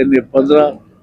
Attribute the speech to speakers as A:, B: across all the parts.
A: NA-15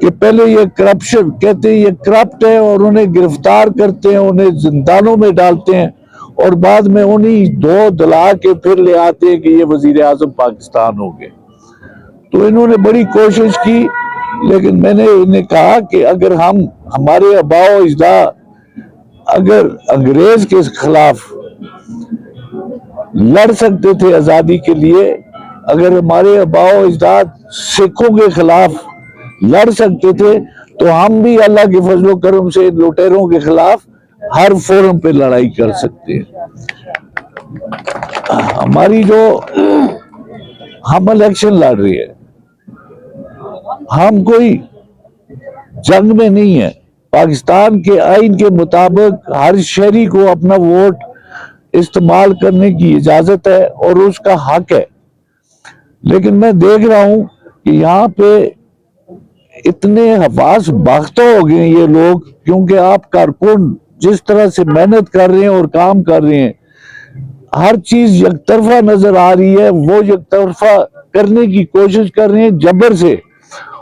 A: کہ پہلے یہ کرپشن کہتے ہیں یہ کرپٹ ہے اور انہیں گرفتار کرتے ہیں, انہیں زندانوں میں ڈالتے ہیں, اور بعد میں انہیں دو دلا کے پھر لے آتے ہیں کہ یہ وزیر اعظم پاکستان ہو گئے. تو انہوں نے بڑی کوشش کی, لیکن میں نے انہیں کہا کہ اگر ہمارے آباء و اجداد اگر انگریز کے خلاف لڑ سکتے تھے آزادی کے لیے, اگر ہمارے آباء و اجداد سکھوں کے خلاف لڑ سکتے تھے, تو ہم بھی اللہ کے فضل و کرم سے لٹیروں کے خلاف ہر فورم پہ لڑائی کر سکتے ہیں. ہماری جو ہم الیکشن لڑ رہے ہیں, ہم کوئی جنگ میں نہیں ہے. پاکستان کے آئین کے مطابق ہر شہری کو اپنا ووٹ استعمال کرنے کی اجازت ہے اور اس کا حق ہے. لیکن میں دیکھ رہا ہوں کہ یہاں پہ اتنے حواس باختہ ہو گئے ہیں یہ لوگ, کیونکہ آپ کارکن جس طرح سے محنت کر رہے ہیں اور کام کر رہے ہیں, ہر چیز یک طرفہ نظر آ رہی ہے, وہ یک طرفہ کرنے کی کوشش کر رہے ہیں جبر سے,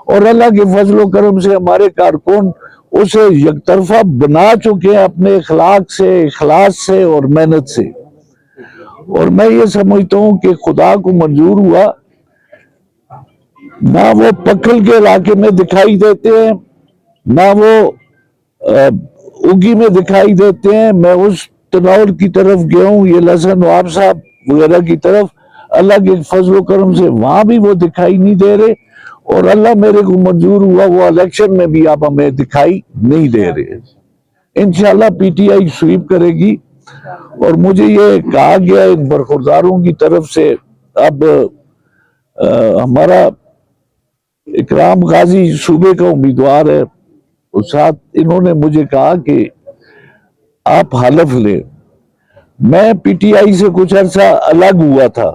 A: اور اللہ کے فضل و کرم سے ہمارے کارکن اسے یک طرفہ بنا چکے ہیں اپنے اخلاق سے, اخلاص سے اور محنت سے. اور میں یہ سمجھتا ہوں کہ خدا کو منظور ہوا, نہ وہ پکھل کے علاقے میں دکھائی دیتے ہیں, نہ وہ اگی میں دکھائی دیتے ہیں. میں اس تنور کی طرف گیا ہوں, یہ لسن نواب صاحب وغیرہ کی طرف, اللہ کے فضل و کرم سے وہاں بھی وہ دکھائی نہیں دے رہے, اور اللہ میرے کو منظور ہوا وہ الیکشن میں بھی آپ ہمیں دکھائی نہیں دے رہے. انشاءاللہ پی ٹی آئی سویپ کرے گی. اور مجھے یہ کہا گیا ان برخورداروں کی طرف سے, اب ہمارا اکرام غازی صوبے کا امیدوار ہے, اور ساتھ انہوں نے مجھے کہا کہ آپ حلف لیں. میں پی ٹی آئی سے کچھ عرصہ الگ ہوا تھا.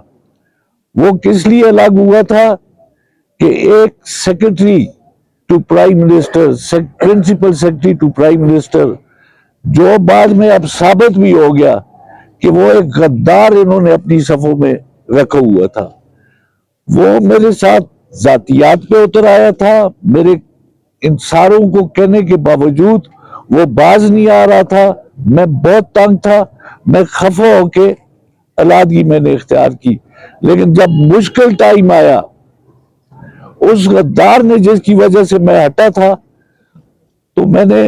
A: وہ کس لیے الگ ہوا تھا کہ ایک secretary to prime minister, principal secretary to prime minister, جو بعد میں اب ثابت بھی ہو گیا کہ وہ ایک غدار انہوں نے اپنی صفوں میں رکھا ہوا تھا, وہ میرے ساتھ ذاتیات پہ اتر آیا تھا. میرے ان ساروں کو کہنے کے باوجود وہ باز نہیں آ رہا تھا. میں بہت تنگ تھا, میں خفا ہو کے علیحدگی میں نے اختیار کی. لیکن جب مشکل ٹائم آیا, اس غدار نے جس کی وجہ سے میں ہٹا تھا, تو میں نے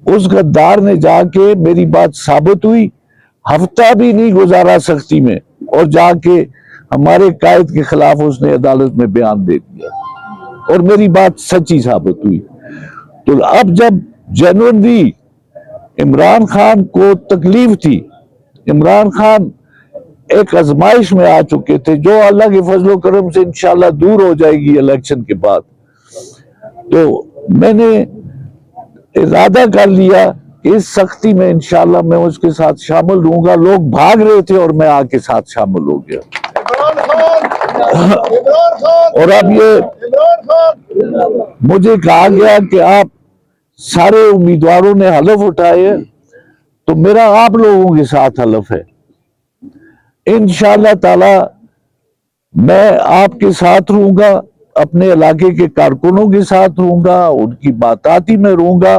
A: اس غدار نے جا کے, میری بات ثابت ہوئی, ہفتہ بھی نہیں گزارا سختی میں, اور جا کے ہمارے قائد کے خلاف اس نے عدالت میں بیان دے دیا, اور میری بات سچی ثابت ہوئی. تو اب جب جنوری عمران خان کو تکلیف تھی, عمران خان ایک آزمائش میں آ چکے تھے, جو اللہ کے فضل و کرم سے انشاءاللہ دور ہو جائے گی الیکشن کے بعد, تو میں نے ارادہ کر لیا کہ اس سختی میں انشاءاللہ میں اس کے ساتھ شامل رہوں گا. لوگ بھاگ رہے تھے اور میں آ کے ساتھ شامل ہو گیا. اور اب یہ مجھے کہا گیا کہ آپ سارے امیدواروں نے حلف اٹھائے, تو میرا آپ لوگوں کے ساتھ حلف ہے. انشاءاللہ تعالی میں آپ کے ساتھ رہوں گا, اپنے علاقے کے کارکنوں کے ساتھ رہوں گا, ان کی باتاتی میں رہوں گا.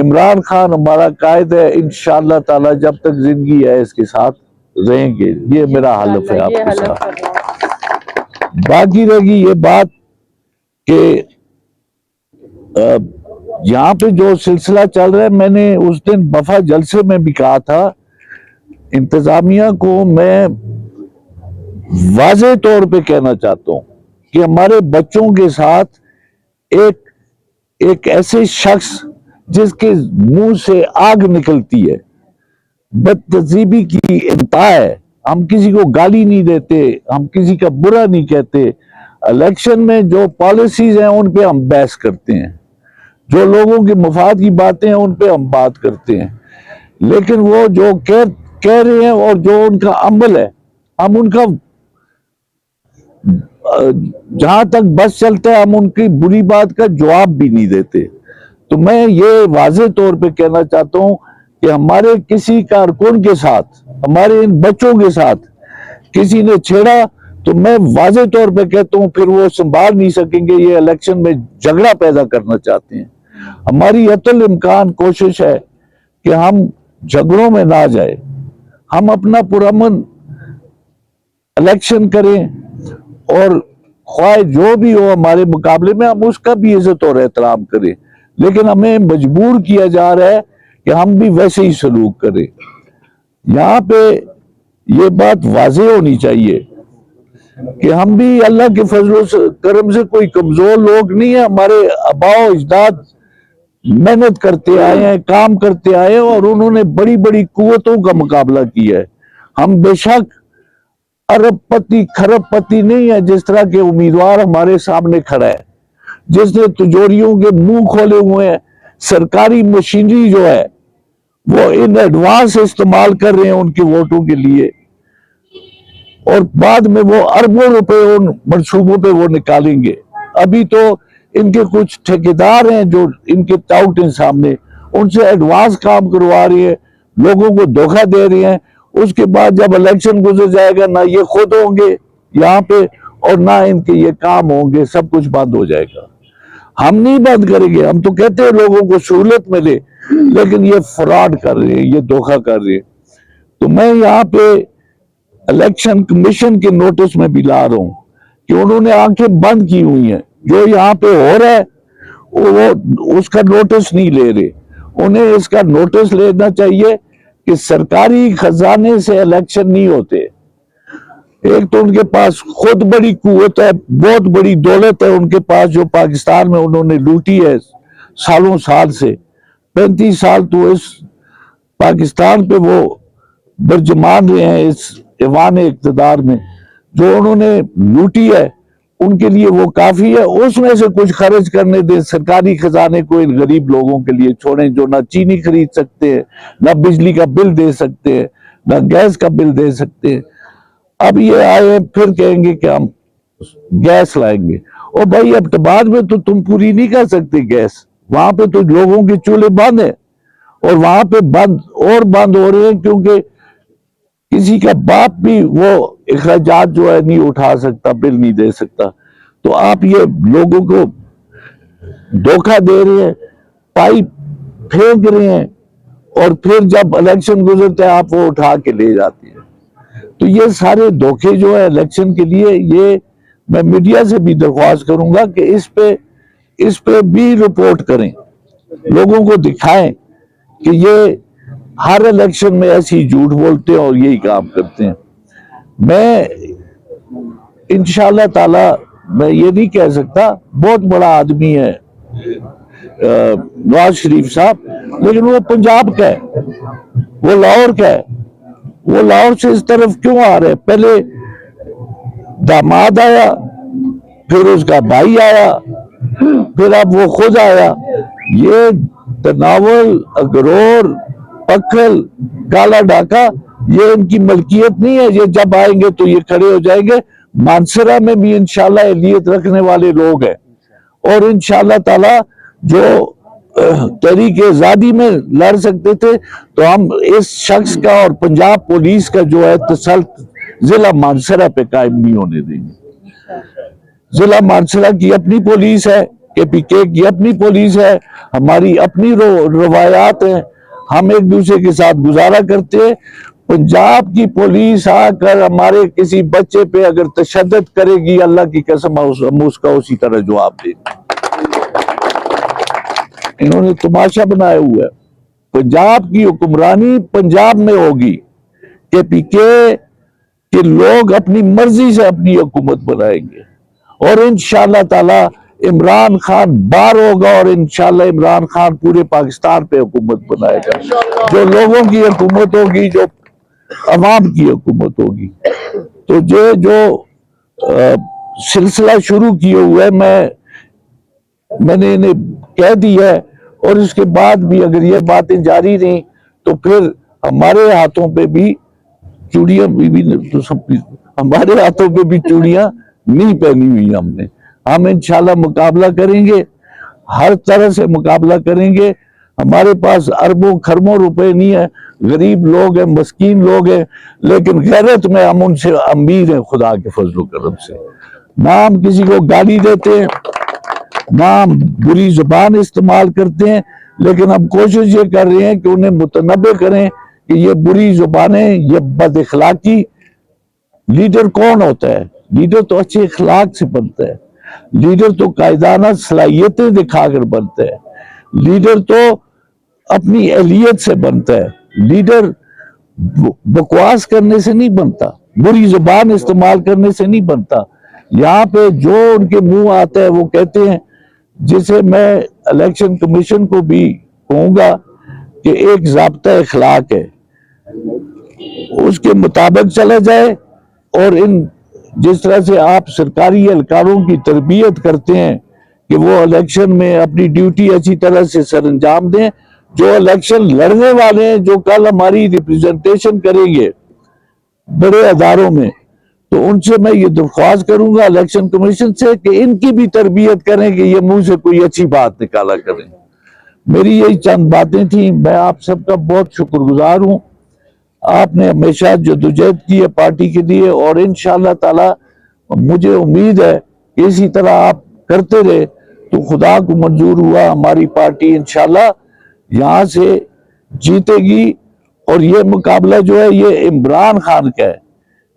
A: عمران خان ہمارا قائد ہے, انشاءاللہ تعالی جب تک زندگی ہے اس کے ساتھ رہیں گے. یہ میرا حلف ہے آپ کے ساتھ. باقی رہ گی یہ بات کہ یہاں پہ جو سلسلہ چل رہا ہے, میں نے اس دن وفا جلسے میں بھی کہا تھا, انتظامیہ کو میں واضح طور پہ کہنا چاہتا ہوں کہ ہمارے بچوں کے ساتھ ایک ایسے شخص جس کے منہ سے آگ نکلتی ہے, بدتہذیبی کی انتہا ہے. ہم کسی کو گالی نہیں دیتے, ہم کسی کا برا نہیں کہتے. الیکشن میں جو پالیسیز ہیں ان پہ ہم بحث کرتے ہیں, جو لوگوں کے مفاد کی باتیں ہیں ان پہ ہم بات کرتے ہیں. لیکن وہ جو کہہ رہے ہیں اور جو ان کا عمل ہے, ہم ان کا جہاں تک بس چلتا ہے ہم ان کی بری بات کا جواب بھی نہیں دیتے. تو میں یہ واضح طور پہ کہنا چاہتا ہوں کہ ہمارے کسی کارکن کے ساتھ, ہمارے ان بچوں کے ساتھ کسی نے چھیڑا تو میں واضح طور پہ کہتا ہوں پھر وہ سنبھال نہیں سکیں گے، یہ الیکشن میں جھگڑا پیدا کرنا چاہتے ہیں۔ ہماری عطل امکان کوشش ہے کہ ہم جھگڑوں میں نہ جائیں، ہم اپنا پرامن الیکشن کریں، اور خواہ جو بھی ہو ہمارے مقابلے میں ہم اس کا بھی عزت اور احترام کریں، لیکن ہمیں مجبور کیا جا رہا ہے کہ ہم بھی ویسے ہی سلوک کریں۔ یہاں پہ یہ بات واضح ہونی چاہیے کہ ہم بھی اللہ کے فضل و کرم سے کوئی کمزور لوگ نہیں ہیں، ہمارے آباء و اجداد محنت کرتے آئے ہیں، کام کرتے آئے ہیں، اور انہوں نے بڑی بڑی قوتوں کا مقابلہ کیا ہے۔ ہم بے شک ارب پتی کھرب پتی نہیں ہے، جس طرح کے امیدوار ہمارے سامنے کھڑا ہے، جس نے تجوریوں کے منہ کھولے ہوئے ہیں، سرکاری مشینری جو ہے وہ ان ایڈوانس استعمال کر رہے ہیں ان کے ووٹوں کے لیے، اور بعد میں وہ اربوں روپے ان منصوبوں پہ وہ نکالیں گے۔ ابھی تو ان کے کچھ ٹھیکیدار ہیں جو ان کے ٹاؤٹ ہیں سامنے، ان سے ایڈوانس کام کروا رہی ہے، لوگوں کو دھوکہ دے رہے ہیں۔ اس کے بعد جب الیکشن گزر جائے گا، نہ یہ خود ہوں گے یہاں پہ اور نہ ان کے یہ کام ہوں گے، سب کچھ بند ہو جائے گا۔ ہم نہیں بند کریں گے، ہم تو کہتے ہیں لوگوں کو سہولت ملے، لیکن یہ فراڈ کر رہے ہیں، یہ دھوکہ کر رہے ہیں۔ تو میں یہاں پہ الیکشن کمیشن کے نوٹس میں بھی لا رہا ہوں کہ انہوں نے آنکھیں بند کی ہوئی ہیں، جو یہاں پہ ہو رہا ہے وہ اس کا نوٹس نہیں لے رہے۔ انہیں اس کا نوٹس لینا چاہیے کہ سرکاری خزانے سے الیکشن نہیں ہوتے۔ ایک تو ان کے پاس خود بڑی قوت ہے، بہت بڑی دولت ہے ان کے پاس، جو پاکستان میں انہوں نے لوٹی ہے سالوں سال سے، 35 سال تو اس پاکستان پہ وہ برجمان رہے ہیں، اس ایوان اقتدار میں جو انہوں نے لوٹی ہے ان کے لیے وہ کافی ہے۔ اس میں سے کچھ خرچ کرنے دیں، سرکاری خزانے کو ان غریب لوگوں کے لیے چھوڑیں جو نہ چینی خرید سکتے ہیں، نہ بجلی کا بل دے سکتے ہیں، نہ گیس کا بل دے سکتے ہیں۔ اب یہ آئے پھر کہیں گے کہ ہم گیس لائیں گے، اور بھائی ابتباد میں تو تم پوری نہیں کر سکتے گیس، وہاں پہ تو لوگوں کے چولہے بند ہیں، اور وہاں پہ بند ہو رہے ہیں کیونکہ کسی کا باپ بھی وہ اخراجات جو ہے نہیں اٹھا سکتا، بل نہیں دے سکتا۔ تو آپ یہ لوگوں کو دھوکہ دے رہے ہیں، پائپ پھینک رہے ہیں، اور پھر جب الیکشن گزرتا ہے آپ وہ اٹھا کے لے جاتے ہیں۔ تو یہ سارے دھوکے جو ہے الیکشن کے لیے، یہ میں میڈیا سے بھی درخواست کروں گا کہ اس پہ بھی رپورٹ کریں، لوگوں کو دکھائیں کہ یہ ہر الیکشن میں ایسی جھوٹ بولتے ہیں اور یہی کام کرتے ہیں۔ میں انشاءاللہ تعالی میں یہ نہیں کہہ سکتا، بہت بڑا آدمی ہے نواز شریف صاحب، لیکن وہ پنجاب کا ہے، وہ لاہور کا ہے، وہ لاہور سے اس طرف کیوں آ رہے؟ پہلے داماد آیا، پھر اس کا بھائی آیا، پھر اب وہ خود آیا۔ یہ تناول، اگرور، پکھل، کالا ڈاکا یہ ان کی ملکیت نہیں ہے، یہ جب آئیں گے تو یہ کھڑے ہو جائیں گے۔ مانسرہ میں بھی انشاءاللہ اہلیت رکھنے والے لوگ ہیں، اور انشاءاللہ تعالی جو تحریک آزادی میں لڑ سکتے تھے تو ہم اس شخص کا اور پنجاب پولیس کا جو ہے تسلط ضلع مانسرہ پہ قائم نہیں ہونے دیں گے۔ ضلع مانسرہ کی اپنی پولیس ہے، کے پی کے کی اپنی پولیس ہے، ہماری اپنی روایات ہیں، ہم ایک دوسرے کے ساتھ گزارا کرتے ہیں۔ پنجاب کی پولیس آ کر ہمارے کسی بچے پہ اگر تشدد کرے گی، اللہ کی قسم ہم اس کا اسی طرح جواب دیں گے۔ انہوں نے تماشا بنایا ہوا ہے۔ پنجاب کی حکمرانی پنجاب میں ہوگی، کے پی کے لوگ اپنی مرضی سے اپنی حکومت بنائیں گے، اور انشاءاللہ تعالی عمران خان بار ہوگا، اور انشاءاللہ عمران خان پورے پاکستان پہ حکومت بنائے گا، جو لوگوں کی حکومت ہوگی، جو عوام کی حکومت ہوگی۔ تو جو سلسلہ شروع کیے ہوئے میں نے انہیں کہہ دی ہے، اور اس کے بعد بھی اگر یہ باتیں جاری رہیں تو پھر ہمارے ہاتھوں پہ بھی چوڑیاں ہمارے ہاتھوں پہ بھی چوڑیاں نہیں پہنی ہوئی ہم نے۔ ہم انشاءاللہ مقابلہ کریں گے، ہر طرح سے مقابلہ کریں گے۔ ہمارے پاس اربوں خربوں روپے نہیں ہے، غریب لوگ ہیں، مسکین لوگ ہیں، لیکن غیرت میں ہم ان سے امیر ہیں خدا کے فضل و کرم سے۔ نہ ہم کسی کو گالی دیتے ہیں، نہ ہم بری زبان استعمال کرتے ہیں، لیکن ہم کوشش یہ کر رہے ہیں کہ انہیں متنبہ کریں کہ یہ بری زبانیں، یہ بد اخلاقی۔ لیڈر کون ہوتا ہے؟ لیڈر تو اچھے اخلاق سے بنتا ہے، لیڈر تو قائدانہ صلاحیتیں دکھا کر بنتا ہے، لیڈر تو اپنی اہلیت سے بنتا ہے، لیڈر بکواس کرنے سے نہیں بنتا، بری زبان استعمال کرنے سے نہیں بنتا۔ یہاں پہ جو ان کے منہ آتا ہے وہ کہتے ہیں، جسے میں الیکشن کمیشن کو بھی کہوں گا کہ ایک ضابطہ اخلاق ہے، اس کے مطابق چلا جائے، اور جس طرح سے آپ سرکاری اہلکاروں کی تربیت کرتے ہیں کہ وہ الیکشن میں اپنی ڈیوٹی اچھی طرح سے سر انجام دیں، جو الیکشن لڑنے والے ہیں، جو کل ہماری ریپرزنٹیشن کریں گے بڑے اداروں میں، تو ان سے میں یہ درخواست کروں گا الیکشن کمیشن سے کہ ان کی بھی تربیت کریں کہ یہ منہ سے کوئی اچھی بات نکالا کریں۔ میری یہی چند باتیں تھیں، میں آپ سب کا بہت شکر گزار ہوں۔ آپ نے ہمیشہ جدوجہد کی ہے پارٹی کے لیے، اور انشاءاللہ تعالی مجھے امید ہے کہ اسی طرح آپ کرتے رہے تو خدا کو منظور ہوا ہماری پارٹی انشاءاللہ یہاں سے جیتے گی۔ اور یہ مقابلہ جو ہے یہ عمران خان کا ہے،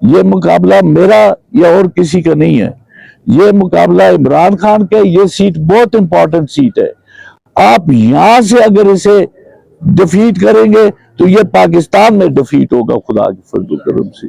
A: یہ مقابلہ میرا یا اور کسی کا نہیں ہے، یہ مقابلہ عمران خان کا ہے۔ یہ سیٹ بہت امپورٹنٹ سیٹ ہے، آپ یہاں سے اگر اسے ڈیفیٹ کریں گے تو یہ پاکستان میں ڈیفیٹ ہوگا خدا کے فضل و کرم سے۔